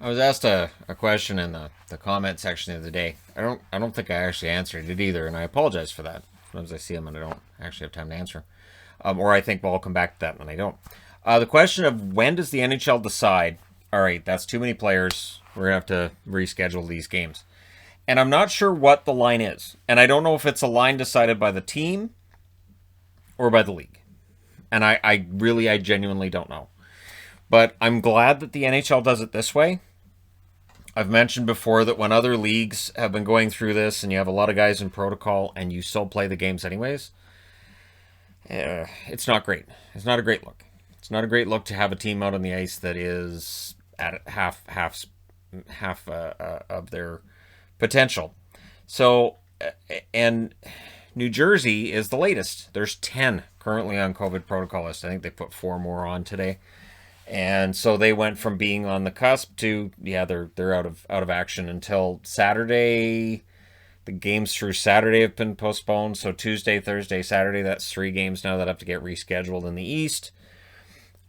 I was asked a question in the comment section the other day. I don't think I actually answered it either, and I apologize for that. Sometimes I see them and I don't actually have time to answer. Or I think, well, I'll come back to that, and I don't. The question of when does the NHL decide, all right, that's too many players, we're going to have to reschedule these games. And I'm not sure what the line is. And I don't know if it's a line decided by the team or by the league. And I genuinely don't know. But I'm glad that the NHL does it this way. I've mentioned before that when other leagues have been going through this and you have a lot of guys in protocol and you still play the games anyways, it's not great. It's not a great look. It's not a great look to have a team out on the ice that is at half of their potential. So, and New Jersey is the latest. There's 10 currently on COVID protocol list. I think they put 4 more on today. And so they went from being on the cusp to they're out of action until Saturday. The games through Saturday have been postponed. So Tuesday, Thursday, Saturday, that's 3 games now that have to get rescheduled in the East.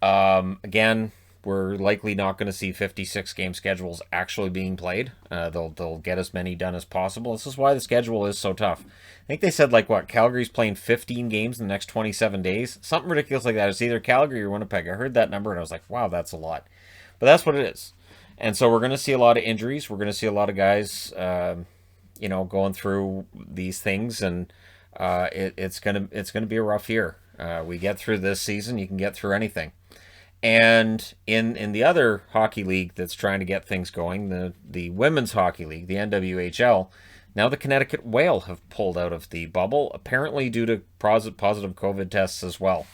Again, we're likely not going to see 56 game schedules actually being played. They'll get as many done as possible. This is why the schedule is so tough. I think they said Calgary's playing 15 games in the next 27 days. Something ridiculous like that. It's either Calgary or Winnipeg. I heard that number and I was like, wow, that's a lot. But that's what it is. And so we're going to see a lot of injuries. We're going to see a lot of guys, going through these things, and it's gonna be a rough year. We get through this season, you can get through anything. And in the other hockey league that's trying to get things going, the women's hockey league, the NWHL, now the Connecticut Whale have pulled out of the bubble, apparently due to positive COVID tests as well.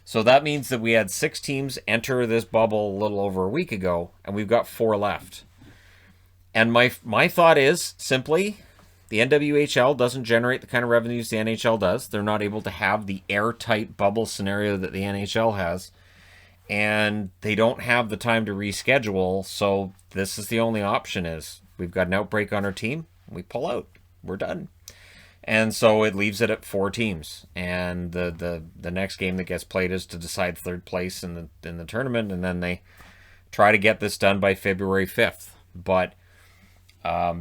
So that means that we had 6 teams enter this bubble a little over a week ago, and we've got 4 left. And my thought is simply, the NWHL doesn't generate the kind of revenues the NHL does. They're not able to have the airtight bubble scenario that the NHL has. And they don't have the time to reschedule, so this is the only option is we've got an outbreak on our team, we pull out. We're done. And so it leaves it at 4 teams. And the next game that gets played is to decide third place in the tournament, and then they try to get this done by February 5th. But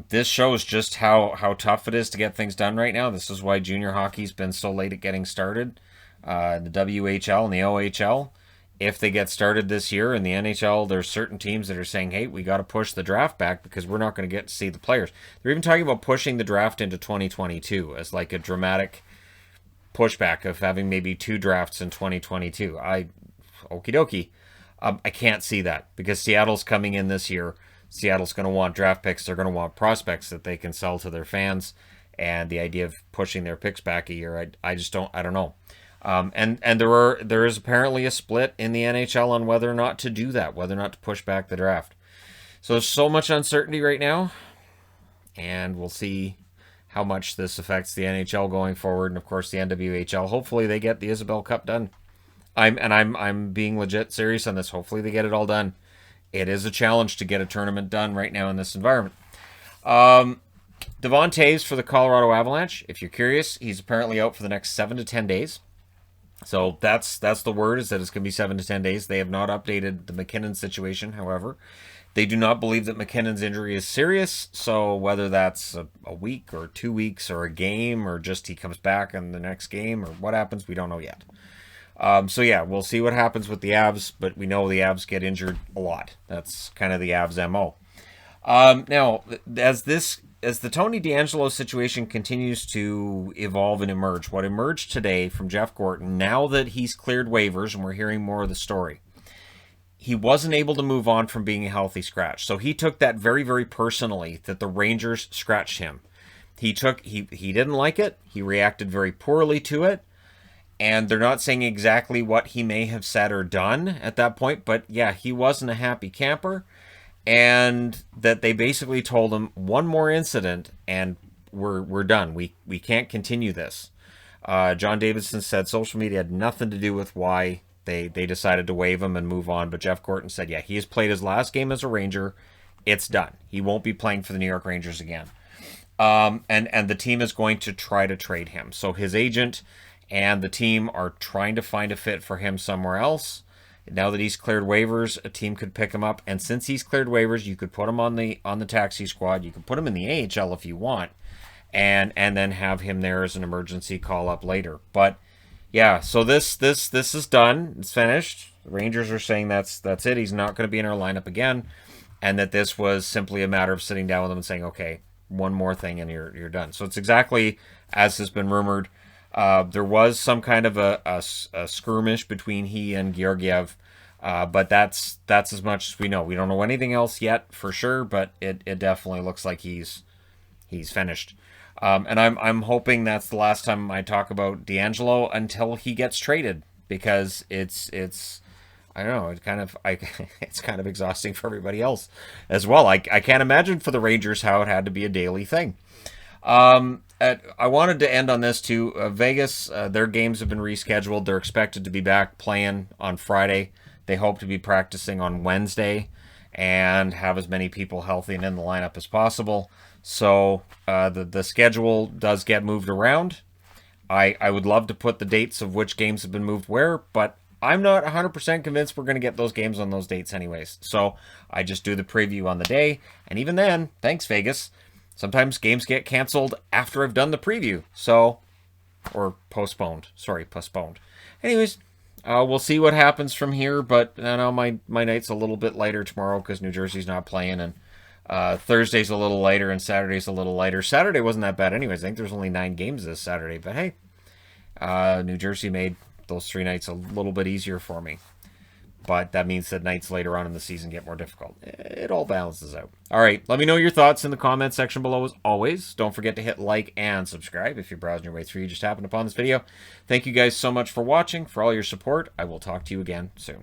this shows just how tough it is to get things done right now. This is why junior hockey's been so late at getting started. The WHL and the OHL, if they get started this year, in the NHL, there's certain teams that are saying, hey, we got to push the draft back because we're not going to get to see the players. They're even talking about pushing the draft into 2022 as like a dramatic pushback of having maybe 2 drafts in 2022. Okie dokie. I can't see that because Seattle's coming in this year. Seattle's going to want draft picks. They're going to want prospects that they can sell to their fans. And the idea of pushing their picks back a year, I don't know. And there is apparently a split in the NHL on whether or not to do that, whether or not to push back the draft. So there's so much uncertainty right now, and we'll see how much this affects the NHL going forward, and of course the NWHL. Hopefully they get the Isabel Cup done. I'm being legit serious on this. Hopefully they get it all done. It is a challenge to get a tournament done right now in this environment. Devon Toews for the Colorado Avalanche. If you're curious, he's apparently out for the next 7 to 10 days. So that's the word, is that it's going to be 7 to 10 days. They have not updated the McKinnon situation, however. They do not believe that McKinnon's injury is serious. So whether that's a week or 2 weeks or a game or just he comes back in the next game or what happens, we don't know yet. So yeah, we'll see what happens with the Avs, but we know the Avs get injured a lot. That's kind of the Avs' MO. Now, as the Tony DeAngelo situation continues to evolve and emerge, what emerged today from Jeff Gorton, now that he's cleared waivers and we're hearing more of the story, he wasn't able to move on from being a healthy scratch. So he took that very, very personally that the Rangers scratched him. He didn't like it. He reacted very poorly to it. And they're not saying exactly what he may have said or done at that point, but yeah, he wasn't a happy camper. And that they basically told him, one more incident and we're done. We can't continue this. John Davidson said social media had nothing to do with why they decided to waive him and move on. But Jeff Gorton said, yeah, he has played his last game as a Ranger. It's done. He won't be playing for the New York Rangers again. And the team is going to try to trade him. So his agent and the team are trying to find a fit for him somewhere else. Now that he's cleared waivers, a team could pick him up, and since he's cleared waivers, you could put him on the taxi squad. You could put him in the AHL if you want, and then have him there as an emergency call up later. But yeah, so this is done. It's finished. The Rangers are saying that's it. He's not going to be in our lineup again, and that this was simply a matter of sitting down with him and saying, okay, one more thing and you're done. So it's exactly as has been rumored. There was some kind of a skirmish between he and Georgiev, but that's as much as we know. We don't know anything else yet for sure, but it definitely looks like he's finished. And I'm hoping that's the last time I talk about DeAngelo until he gets traded, because it's I don't know, it's kind of exhausting for everybody else as well. I can't imagine for the Rangers how it had to be a daily thing. I wanted to end on this too. Vegas, their games have been rescheduled. They're expected to be back playing on Friday. They hope to be practicing on Wednesday and have as many people healthy and in the lineup as possible. So the schedule does get moved around. I would love to put the dates of which games have been moved where, but I'm not 100% convinced we're going to get those games on those dates anyways. So I just do the preview on the day. And even then, thanks Vegas, sometimes games get canceled after I've done the preview. So, or postponed. Sorry, postponed. Anyways, we'll see what happens from here. But I know my night's a little bit lighter tomorrow because New Jersey's not playing. And Thursday's a little lighter and Saturday's a little lighter. Saturday wasn't that bad anyways. I think there's only 9 games this Saturday. But hey, New Jersey made those 3 nights a little bit easier for me. But that means that nights later on in the season get more difficult. It all balances out. All right, let me know your thoughts in the comment section below as always. Don't forget to hit like and subscribe if you're browsing your way through. You just happened upon this video. Thank you guys so much for watching, for all your support. I will talk to you again soon.